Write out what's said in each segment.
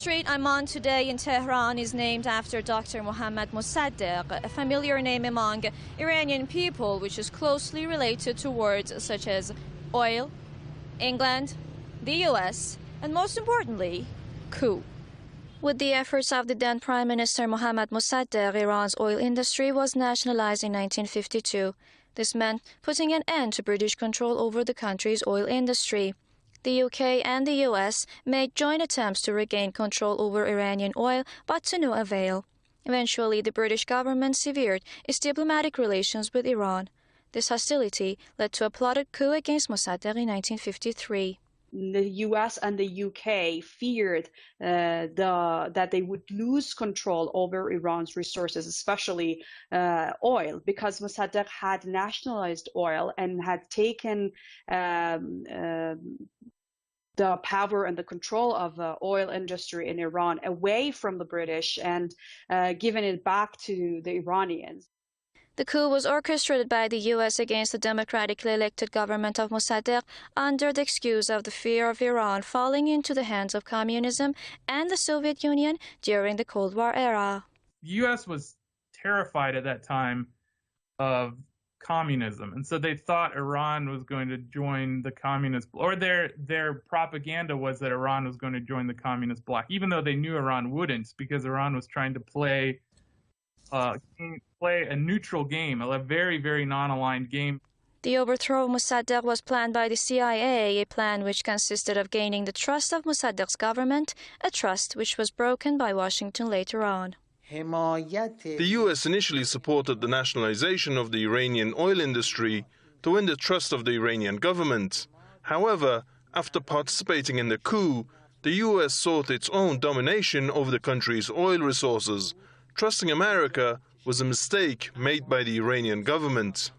Street I'm on today in Tehran is named after Dr. Mohammad Mossadegh, a familiar name among Iranian people, which is closely related to words such as oil, England, the US, and most importantly, coup. With the efforts of the then Prime Minister Mohammad Mossadegh, Iran's oil industry was nationalized in 1952. This meant putting an end to British control over the country's oil industry. The UK and the US made joint attempts to regain control over Iranian oil, but to no avail. Eventually, the British government severed its diplomatic relations with Iran. This hostility led to a plotted coup against Mossadegh in 1953. The US and the UK feared that they would lose control over Iran's resources, especially oil, because Mossadegh had nationalized oil and had taken the power and the control of the oil industry in Iran away from the British and given it back to the Iranians. The coup was orchestrated by the U.S. against the democratically elected government of Mossadegh under the excuse of the fear of Iran falling into the hands of communism and the Soviet Union during the Cold War era. The U.S. was terrified at that time of communism, and so they thought Iran was going to join the communist, or their propaganda was that Iran was going to join the communist bloc, even though they knew Iran wouldn't, because Iran was trying to play a neutral game, a very, very non-aligned game. The overthrow of Mossadegh was planned by the CIA, a plan which consisted of gaining the trust of Mossadegh's government, a trust which was broken by Washington later on. The U.S. initially supported the nationalization of the Iranian oil industry to win the trust of the Iranian government. However, after participating in the coup, the U.S. sought its own domination over the country's oil resources. Trusting America was a mistake made by the Iranian government.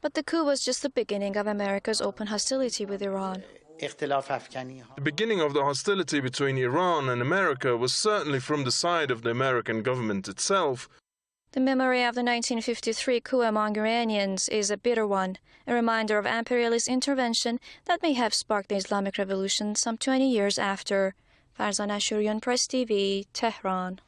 But the coup was just the beginning of America's open hostility with Iran. The beginning of the hostility between Iran and America was certainly from the side of the American government itself. The memory of the 1953 coup among Iranians is a bitter one, a reminder of imperialist intervention that may have sparked the Islamic Revolution some 20 years after. Farzan Ashurian, PressTV, Tehran.